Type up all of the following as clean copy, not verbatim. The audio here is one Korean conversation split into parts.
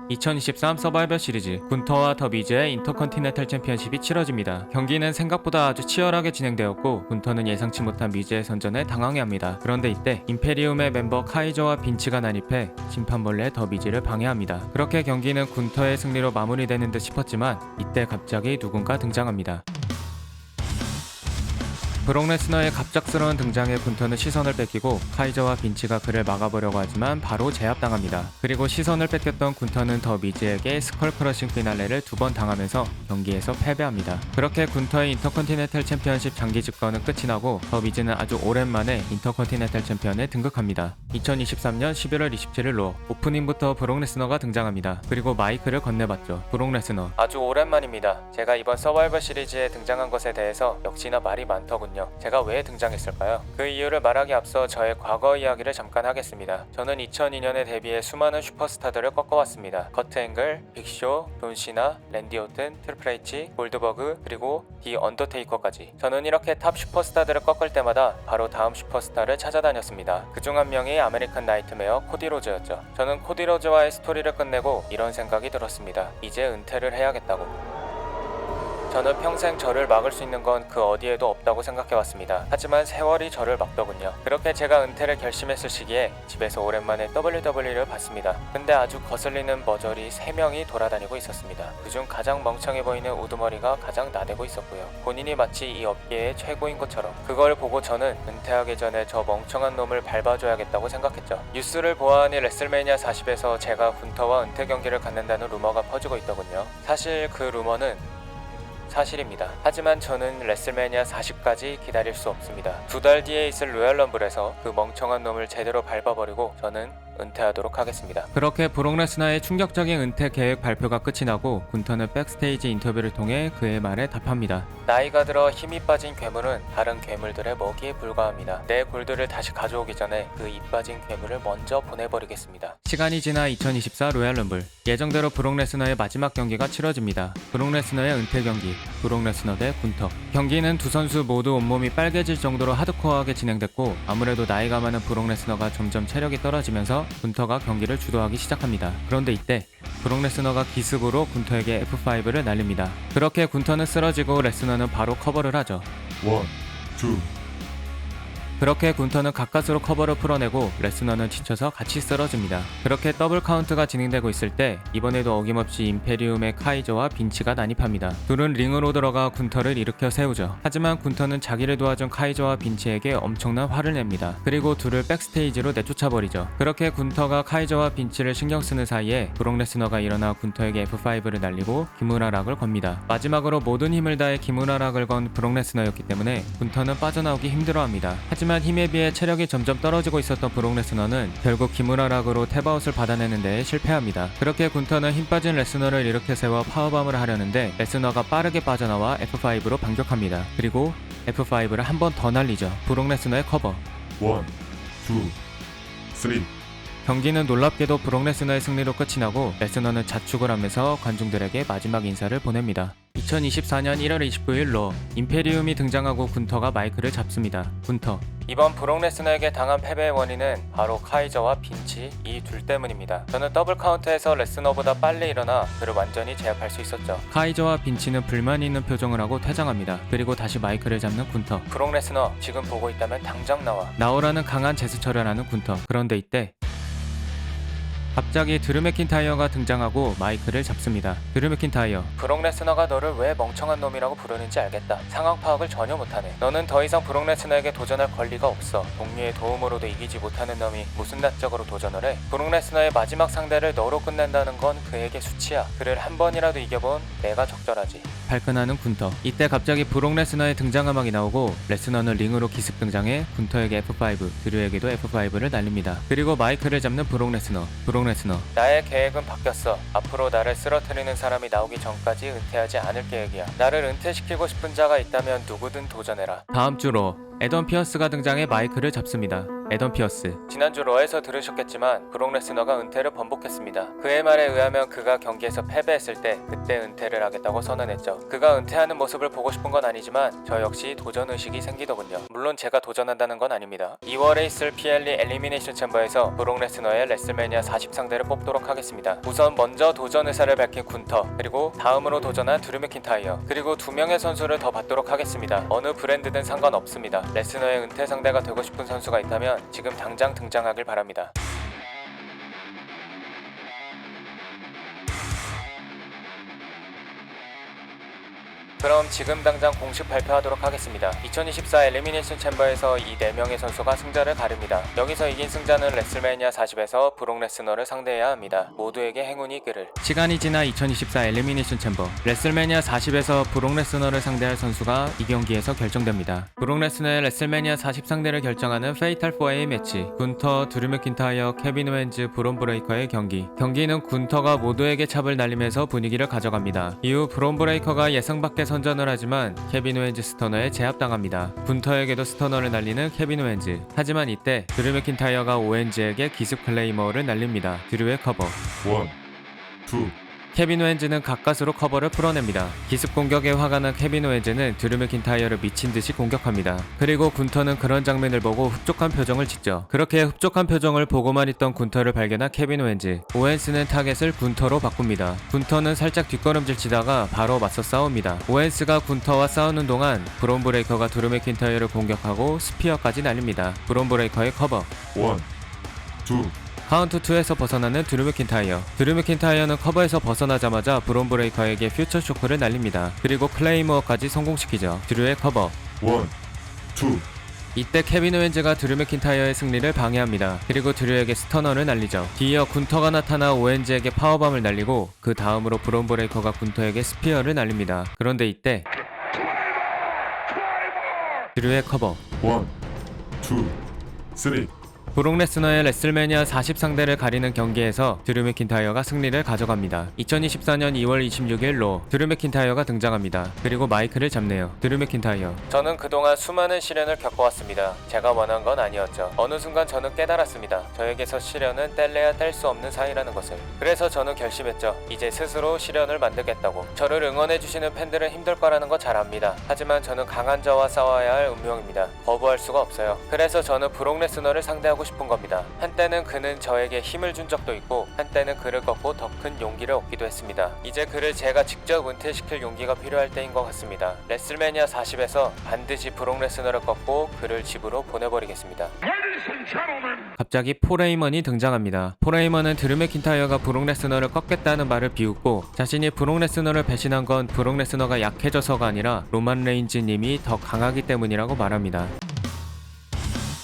2023 서바이벌 시리즈 군터와 더 미즈의 인터컨티넨탈 챔피언십이 치러집니다. 경기는 생각보다 아주 치열하게 진행되었고 군터는 예상치 못한 미즈의 선전에 당황해합니다. 그런데 이때 임페리움의 멤버 카이저와 빈치가 난입해 심판벌레 더 미즈를 방해합니다. 그렇게 경기는 군터의 승리로 마무리되는 듯 싶었지만 이때 갑자기 누군가 등장합니다. 브록 레스너의 갑작스러운 등장에 군터는 시선을 뺏기고 카이저와 빈치가 그를 막아보려고 하지만 바로 제압당합니다. 그리고 시선을 뺏겼던 군터는 더 미즈에게 스컬 크러싱 피날레를 2번 당하면서 경기에서 패배합니다. 그렇게 군터의 인터컨티넨탈 챔피언십 장기 집권은 끝이 나고 더 미즈는 아주 오랜만에 인터컨티넨탈 챔피언에 등극합니다. 2023년 11월 27일로 오프닝부터 브록 레스너가 등장합니다. 그리고 마이크를 건네봤죠. 브록 레스너, 아주 오랜만입니다. 제가 이번 서바이벌 시리즈에 등장한 것에 대해서 역시나 말이 많더군요. 제가 왜 등장했을까요? 그 이유를 말하기 앞서 저의 과거 이야기를 잠깐 하겠습니다. 저는 2002년에 데뷔해 수많은 슈퍼스타들을 꺾어왔습니다. 커트 앵글, 빅쇼, 존시나, 랜디 오튼, 트리플 H, 골드버그, 그리고 디 언더테이커까지. 저는 이렇게 탑 슈퍼스타들을 꺾을 때마다 바로 다음 슈퍼스타를 찾아다녔습니다. 그중 한 명이 아메리칸 나이트메어 코디 로즈였죠. 저는 코디 로즈와의 스토리를 끝내고 이런 생각이 들었습니다. 이제 은퇴를 해야겠다고. 저는 평생 저를 막을 수 있는 건 그 어디에도 없다고 생각해왔습니다. 하지만 세월이 저를 막더군요. 그렇게 제가 은퇴를 결심했을 시기에 집에서 오랜만에 WWE를 봤습니다. 근데 아주 거슬리는 머저리 3명이 돌아다니고 있었습니다. 그중 가장 멍청해 보이는 우두머리가 가장 나대고 있었고요. 본인이 마치 이 업계의 최고인 것처럼. 그걸 보고 저는 은퇴하기 전에 저 멍청한 놈을 밟아줘야겠다고 생각했죠. 뉴스를 보아하니 레슬매니아 40에서 제가 군터와 은퇴 경기를 갖는다는 루머가 퍼지고 있더군요. 사실 그 루머는 사실입니다. 하지만 저는 레슬매니아 40까지 기다릴 수 없습니다. 2달 뒤에 있을 로얄 럼블에서 그 멍청한 놈을 제대로 밟아버리고 저는 은퇴하도록 하겠습니다. 그렇게 브록 레스너의 충격적인 은퇴 계획 발표가 끝이 나고 군터는 백스테이지 인터뷰를 통해 그의 말에 답합니다. 나이가 들어 힘이 빠진 괴물은 다른 괴물들의 먹이에 불과합니다. 내 골드를 다시 가져오기 전에 그 입 빠진 괴물을 먼저 보내버리겠습니다. 시간이 지나 2024 로얄 럼블. 예정대로 브록 레스너의 마지막 경기가 치러집니다. 브록 레스너의 은퇴 경기, 브록 레스너 대 군터. 경기는 두 선수 모두 온몸이 빨개질 정도로 하드코어하게 진행됐고 아무래도 나이가 많은 브록 레스너가 점점 체력이 떨어지면서 군터가 경기를 주도하기 시작합니다. 그런데 이때 브록 레스너가 기습으로 군터에게 F5를 날립니다. 그렇게 군터는 쓰러지고 레스너는 바로 커버를 하죠. 1, 2. 그렇게 군터는 가까스로 커버를 풀어내고 레스너는 지쳐서 같이 쓰러집니다. 그렇게 더블 카운트가 진행되고 있을 때 이번에도 어김없이 임페리움의 카이저와 빈치가 난입합니다. 둘은 링으로 들어가 군터를 일으켜 세우죠. 하지만 군터는 자기를 도와준 카이저와 빈치에게 엄청난 화를 냅니다. 그리고 둘을 백스테이지로 내쫓아버리죠. 그렇게 군터가 카이저와 빈치를 신경 쓰는 사이에 브록 레스너가 일어나 군터에게 F5를 날리고 기무라락을 겁니다. 마지막으로 모든 힘을 다해 기무라락을 건 브록 레스너였기 때문에 군터는 빠져나오기 힘들어합니다. 하지만 힘에 비해 체력이 점점 떨어지고 있었던 브록 레스너는 결국 기무라락으로 탭아웃을 받아내는 데 실패합니다. 그렇게 군터는 힘 빠진 레스너를 일으켜 세워 파워밤을 하려는데 레스너가 빠르게 빠져나와 F5로 반격합니다. 그리고 F5를 한 번 더 날리죠. 브록 레스너의 커버. 1, 2, 3. 경기는 놀랍게도 브록 레스너의 승리로 끝이 나고 레스너는 자축을 하면서 관중들에게 마지막 인사를 보냅니다. 2024년 1월 29일로 임페리움이 등장하고 군터가 마이크를 잡습니다. 군터, 이번 브록 레스너에게 당한 패배의 원인은 바로 카이저와 빈치 이 둘 때문입니다. 저는 더블 카운트에서 레스너보다 빨리 일어나 그를 완전히 제압할 수 있었죠. 카이저와 빈치는 불만이 있는 표정을 하고 퇴장합니다. 그리고 다시 마이크를 잡는 군터. 브록 레스너, 지금 보고 있다면 당장 나와. 나오라는 강한 제스처를 하는 군터. 그런데 이때 갑자기 드루 맥킨타이어가 등장하고 마이크를 잡습니다. 드루 맥킨타이어, 브록 레스너가 너를 왜 멍청한 놈이라고 부르는지 알겠다. 상황 파악을 전혀 못하네. 너는 더 이상 브록 레스너에게 도전할 권리가 없어. 동료의 도움으로도 이기지 못하는 놈이 무슨 낯짝으로 도전을 해? 브록 레스너의 마지막 상대를 너로 끝낸다는 건 그에게 수치야. 그를 한 번이라도 이겨본 내가 적절하지. 발끈하는 군터. 이때 갑자기 브록 레스너의 등장음악이 나오고 레스너는 링으로 기습 등장해 군터에게 F5, 드류에게도 F5를 날립니다. 그리고 마이크를 잡는 브록 레스너. 나의 계획은 바뀌었어. 앞으로 나를 쓰러뜨리는 사람이 나오기 전까지 은퇴하지 않을 계획이야. 나를 은퇴시키고 싶은 자가 있다면 누구든 도전해라. 다음 주로 애던 피어스가 등장해 마이크를 잡습니다. 애덤 피어스. 지난주 러에서 들으셨겠지만 브록 레스너가 은퇴를 번복했습니다. 그의 말에 의하면 그가 경기에서 패배했을 때 그때 은퇴를 하겠다고 선언했죠. 그가 은퇴하는 모습을 보고 싶은 건 아니지만 저 역시 도전의식이 생기더군요. 물론 제가 도전한다는 건 아닙니다. 2월에 있을 PLE 엘리미네이션 챔버에서 브록 레스너의 레슬매니아 40 상대를 뽑도록 하겠습니다. 우선 먼저 도전 의사를 밝힌 군터, 그리고 다음으로 도전한 드류 맥킨타이어, 그리고 2명의 선수를 더 받도록 하겠습니다. 어느 브랜드든 상관없습니다. 레스너의 은퇴 상대가 되고 싶은 선수가 있다면 지금 당장 등장하길 바랍니다. 그럼 지금 당장 공식 발표하도록 하겠습니다. 2024 엘리미네이션 챔버에서 이 4명의 선수가 승자를 가릅니다. 여기서 이긴 승자는 레슬매니아 40에서 브록 레스너를 상대해야 합니다. 모두에게 행운이 있기를. 시간이 지나 2024 엘리미네이션 챔버 레슬매니아 40에서 브록 레스너를 상대할 선수가 이 경기에서 결정됩니다. 브록 레스너의 레슬매니아 40 상대를 결정하는 페이탈 4웨이 매치, 군터, 드류 맥킨타이어, 케빈 오웬즈, 브론 브레이커의 경기는 군터가 모두에게 찹을 날리면서 분위기를 가져갑니다. 이후 브론 브레이커가 예상 밖의 선전을 하지만 케빈 오웬즈 스터너에 제압당합니다. 군터에게도 스터너를 날리는 케빈 오웬즈. 하지만 이때 드류 맥킨타이어가 오웬즈에게 기습 클레이머를 날립니다. 드류의 커버. 1, 2, 케빈 오웬즈는 가까스로 커버를 풀어냅니다. 기습 공격에 화가 난 케빈 오웬즈는 드류 맥킨타이어를 미친듯이 공격합니다. 그리고 군터는 그런 장면을 보고 흡족한 표정을 짓죠. 그렇게 흡족한 표정을 보고만 있던 군터를 발견한 케빈 오웬스는 타겟을 군터로 바꿉니다. 군터는 살짝 뒷걸음질 치다가 바로 맞서 싸웁니다. 오웬스가 군터와 싸우는 동안 브론 브레이커가 드류 맥킨타이어를 공격하고 스피어까지 날립니다. 브론 브레이커의 커버. 1, 2, 카운트 2에서 벗어나는 드류 맥킨타이어. 드류 맥킨타이어는 커버에서 벗어나자마자 브론 브레이커에게 퓨처 쇼크를 날립니다. 그리고 클레이머어까지 성공시키죠. 드류의 커버. 1, 2, 이때 케빈 오웬즈가 드류 맥킨타이어의 승리를 방해합니다. 그리고 드류에게 스터너를 날리죠. 뒤이어 군터가 나타나 오웬즈에게 파워밤을 날리고 그 다음으로 브론 브레이커가 군터에게 스피어를 날립니다. 그런데 이때 드류의 커버. 1, 2, 3. 브록 레스너의 레슬매니아 40 상대를 가리는 경기에서 드류 맥킨타이어가 승리를 가져갑니다. 2024년 2월 26일 로 드류 맥킨타이어가 등장합니다. 그리고 마이크를 잡네요. 드류 맥킨타이어. 저는 그동안 수많은 시련을 겪어왔습니다. 제가 원한 건 아니었죠. 어느 순간 저는 깨달았습니다. 저에게서 시련은 뗄래야 뗄 수 없는 사이라는 것을. 그래서 저는 결심했죠. 이제 스스로 시련을 만들겠다고. 저를 응원해주시는 팬들은 힘들 거라는 거 잘 압니다. 하지만 저는 강한 자와 싸워야 할 운명입니다. 거부할 수가 없어요. 그래서 저는 브록 레스너를 상대하고 싶은 겁니다. 한때는 그는 저에게 힘을 준 적도 있고 한때는 그를 꺾고 더 큰 용기를 얻기도 했습니다. 이제 그를 제가 직접 은퇴시킬 용기가 필요할 때인 것 같습니다. 레슬매니아 40에서 반드시 브록 레스너를 꺾고 그를 집으로 보내버리겠습니다. 갑자기 폴 헤이먼이 등장합니다. 폴 헤이먼은 드류 맥킨타이어가 브록 레스너를 꺾겠다는 말을 비웃고 자신이 브록 레스너를 배신한 건 브록 레스너가 약해져서가 아니라 로만 레인즈 님이 더 강하기 때문이라고 말합니다.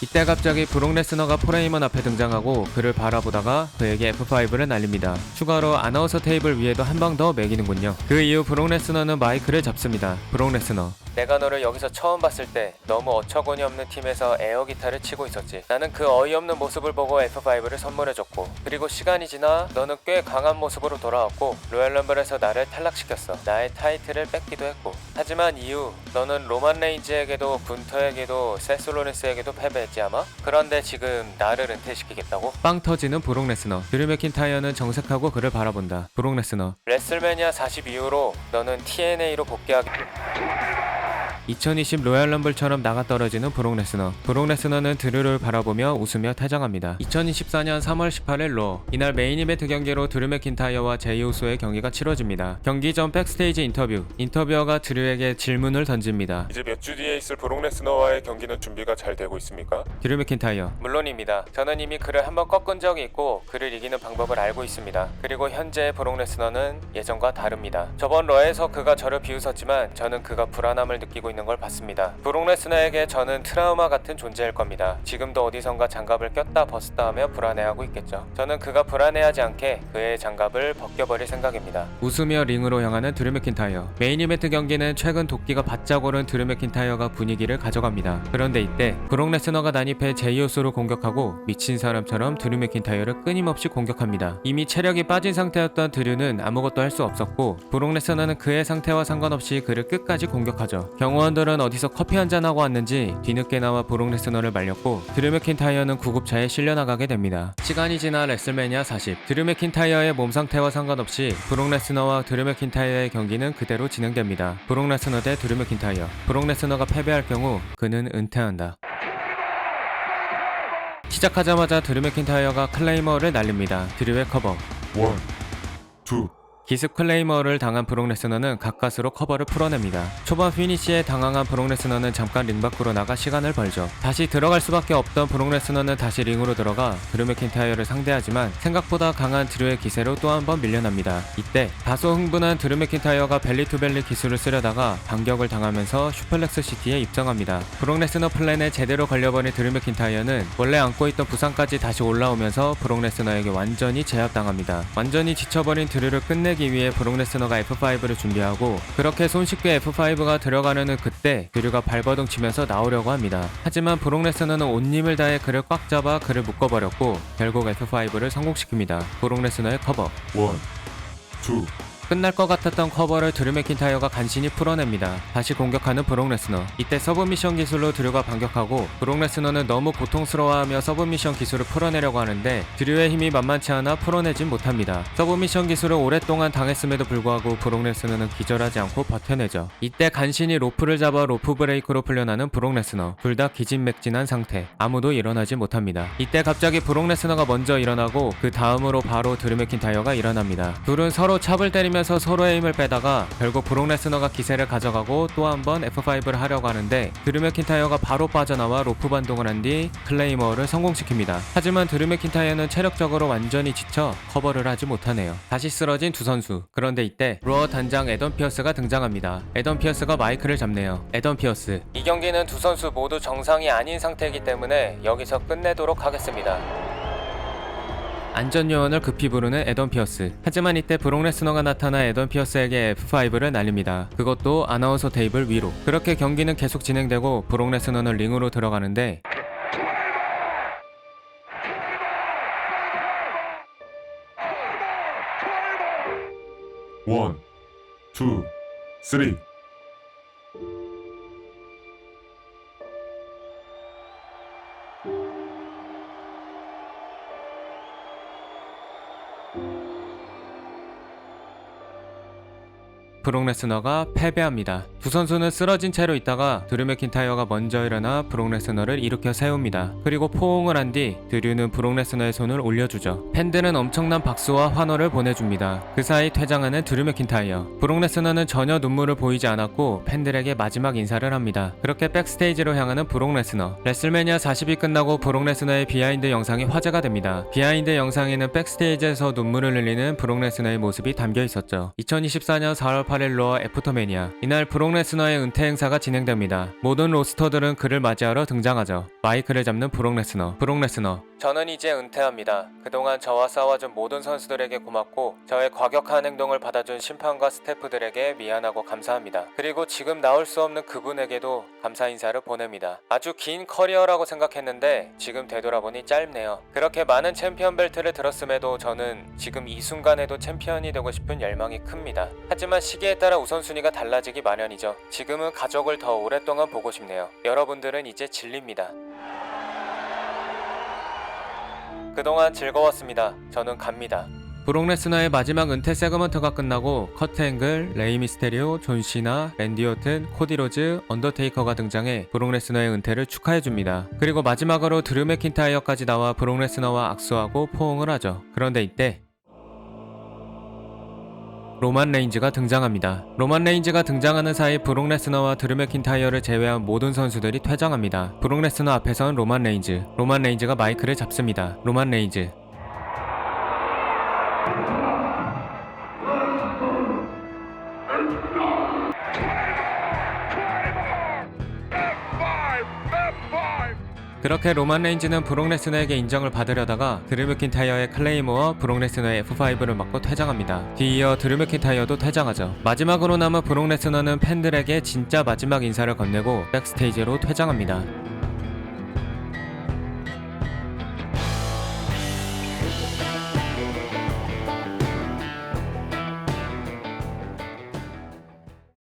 이때 갑자기 브록 레스너가 폴 헤이먼 앞에 등장하고 그를 바라보다가 그에게 F5를 날립니다. 추가로 아나운서 테이블 위에도 한 방 더 매기는군요. 그 이후 브록 레스너는 마이크를 잡습니다. 브록 레스너. 내가 너를 여기서 처음 봤을 때 너무 어처구니 없는 팀에서 에어 기타를 치고 있었지. 나는 그 어이없는 모습을 보고 F5를 선물해줬고 그리고 시간이 지나 너는 꽤 강한 모습으로 돌아왔고 로얄 럼블에서 나를 탈락시켰어. 나의 타이틀을 뺏기도 했고 하지만 이후 너는 로만 레인즈에게도 군터에게도 세스 롤린스에게도 패배했지 아마? 그런데 지금 나를 은퇴시키겠다고? 빵 터지는 브록 레스너. 드류 맥킨타이어는 정색하고 그를 바라본다. 브록 레스너. 레슬매니아 40 이후로 너는 TNA로 복귀하기 2020 로얄 럼블처럼 나가떨어지는 브록 레스너. 브록 레스너는 드류를 바라보며 웃으며 퇴장합니다. 2024년 3월 18일 로 이날 메인 이벤트 경기로 드류 맥킨타이어와 제이 우소의 경기가 치러집니다. 경기 전 백스테이지 인터뷰어가 드류에게 질문을 던집니다. 이제 몇 주 뒤에 있을 브록 레스너와의 경기는 준비가 잘 되고 있습니까? 드류 맥킨타이어. 물론입니다. 저는 이미 그를 한번 꺾은 적이 있고 그를 이기는 방법을 알고 있습니다. 그리고 현재의 브록 레스너는 예전과 다릅니다. 저번 러에서 그가 저를 비웃었지만 저는 그가 불안함을 느끼고 있는 걸 봤습니다. 브록 레스너에게 저는 트라우마 같은 존재일 겁니다. 지금도 어디선가 장갑을 꼈다 벗었다 하며 불안해하고 있겠죠. 저는 그가 불안해하지 않게 그의 장갑을 벗겨버릴 생각입니다. 웃으며 링으로 향하는 드류 맥킨타이어. 메인 이벤트 경기는 최근 도끼가 바짝 오른 드류 맥킨타이어가 분위기를 가져갑니다. 그런데 이때 브록 레스너가 난입해 제이 우소를 공격하고 미친 사람처럼 드류 맥킨타이어를 끊임없이 공격합니다. 이미 체력이 빠진 상태였던 드류는 아무것도 할 수 없었고 브록 레스너는 그의 상태와 상관없이 그를 끝까지 공격하죠. 경호 동원들은 어디서 커피 한잔하고 왔는지 뒤늦게 나와 브록 레스너를 말렸고 드류 맥킨타이어는 구급차에 실려나가게 됩니다. 시간이 지나 레슬매니아 40 드류 맥킨타이어의 몸 상태와 상관없이 브록 레스너와 드류 맥킨타이어의 경기는 그대로 진행됩니다. 브록 레스너 대 드류 맥킨타이어. 브록 레스너가 패배할 경우 그는 은퇴한다. 시작하자마자 드류 맥킨타이어가 클레이머를 날립니다. 드류의 커버. 1, 2, 기습 클레이머를 당한 브록 레스너는 가까스로 커버를 풀어냅니다. 초반 피니시에 당황한 브록 레스너는 잠깐 링 밖으로 나가 시간을 벌죠. 다시 들어갈 수밖에 없던 브록 레스너는 다시 링으로 들어가 드류 맥킨타이어를 상대하지만 생각보다 강한 드류의 기세로 또 한 번 밀려납니다. 이때 다소 흥분한 드류 맥킨타이어가 벨리투벨리 기술을 쓰려다가 반격을 당하면서 슈플렉스 시티에 입성합니다. 브록 레스너 플랜에 제대로 걸려버린 드류 맥킨타이어는 원래 안고 있던 부상까지 다시 올라오면서 브록 레스너에게 완전히 제압당합니다. 완전히 지쳐버린 드류를 끝내기 위해 브록 레스너가 F5를 준비하고 그렇게 손쉽게 F5가 들어가려는 그때 드류가 발버둥 치면서 나오려고 합니다. 하지만 브록 레스너는 온 힘을 다해 그를 꽉 잡아 그를 묶어버렸고 결국 F5를 성공시킵니다. 브록 레스너의 커버. 1, 2, 끝날 것 같았던 커버를 드류 맥킨타이어가 간신히 풀어냅니다. 다시 공격하는 브록 레스너. 이때 서브미션 기술로 드류가 반격하고 브록 레스너는 너무 고통스러워하며 서브미션 기술을 풀어내려고 하는데 드류의 힘이 만만치 않아 풀어내진 못합니다. 서브미션 기술을 오랫동안 당했음에도 불구하고 브록 레스너는 기절하지 않고 버텨내죠. 이때 간신히 로프를 잡아 로프 브레이크로 풀려나는 브록 레스너. 둘 다 기진맥진한 상태. 아무도 일어나지 못합니다. 이때 갑자기 브록 레스너가 먼저 일어나고 그 다음으로 바로 드류 맥킨타이어가 일어납니다. 둘은 서로 찹을 때리며 서로의 힘을 빼다가 결국 브록 레스너가 기세를 가져가고 또 한 번 F5를 하려고 하는데 드류 맥킨타이어가 바로 빠져나와 로프 반동을 한 뒤 클레이머를 성공시킵니다. 하지만 드류 맥킨타이어는 체력적으로 완전히 지쳐 커버를 하지 못하네요. 다시 쓰러진 두 선수. 그런데 이때 로어 단장 에던 피어스가 등장합니다. 에던 피어스가 마이크를 잡네요. 에던 피어스. 이 경기는 두 선수 모두 정상이 아닌 상태이기 때문에 여기서 끝내도록 하겠습니다. 안전요원을 급히 부르는 에던 피어스. 하지만 이때 브록 레스너가 나타나 에던 피어스에게 F5를 날립니다. 그것도 아나운서 테이블 위로. 그렇게 경기는 계속 진행되고 브록 레스너는 링으로 들어가는데 원, 투, 쓰리. 브록 레스너가 패배합니다. 두 선수는 쓰러진 채로 있다가 드류 맥킨타이어가 먼저 일어나 브록 레스너를 일으켜 세웁니다. 그리고 포옹을 한 뒤 드류는 브록 레스너의 손을 올려주죠. 팬들은 엄청난 박수와 환호를 보내줍니다. 그 사이 퇴장하는 드류 맥킨타이어. 브록 레스너는 전혀 눈물을 보이지 않았고 팬들에게 마지막 인사를 합니다. 그렇게 백스테이지로 향하는 브록 레스너. 레슬매니아 40이 끝나고 브록 레스너의 비하인드 영상이 화제가 됩니다. 비하인드 영상에는 백스테이지에서 눈물을 흘리는 브록 레스너의 모습이 담겨 있었죠. 2024년 4월 8일 로어 애프터매니아. 이날 브록 레스너의 은퇴 행사가 진행됩니다. 모든 로스터들은 그를 맞이하러 등장하죠. 마이크를 잡는 브록 레스너. 브록 레스너. 저는 이제 은퇴합니다. 그동안 저와 싸워준 모든 선수들에게 고맙고 저의 과격한 행동을 받아준 심판과 스태프들에게 미안하고 감사합니다. 그리고 지금 나올 수 없는 그분에게도 감사 인사를 보냅니다. 아주 긴 커리어라고 생각했는데 지금 되돌아보니 짧네요. 그렇게 많은 챔피언 벨트를 들었음에도 저는 지금 이 순간에도 챔피언이 되고 싶은 열망이 큽니다. 하지만 시기에 따라 우선순위가 달라지기 마련이죠. 지금은 가족을 더 오랫동안 보고 싶네요. 여러분들은 이제 질립니다. 그동안 즐거웠습니다. 저는 갑니다. 브록 레스너의 마지막 은퇴 세그먼트가 끝나고 커트 앵글, 레이 미스테리오, 존 시나, 랜디 오튼, 코디 로즈, 언더테이커가 등장해 브록 레스너의 은퇴를 축하해줍니다. 그리고 마지막으로 드류 맥킨타이어까지 나와 브록 레스너와 악수하고 포옹을 하죠. 그런데 이때 로만 레인즈가 등장합니다. 로만 레인즈가 등장하는 사이 브록 레스너와 드류 맥킨타이어를 제외한 모든 선수들이 퇴장합니다. 브록 레스너 앞에선 로만 레인즈. 로만 레인즈가 마이크를 잡습니다. 로만 레인즈. 그렇게 로만 레인즈는 브록 레스너에게 인정을 받으려다가 드류 맥킨타이어의 클레이모와 브록 레스너의 F5를 맞고 퇴장합니다. 뒤이어 드류 맥킨타이어도 퇴장하죠. 마지막으로 남은 브록 레스너는 팬들에게 진짜 마지막 인사를 건네고 백스테이지로 퇴장합니다.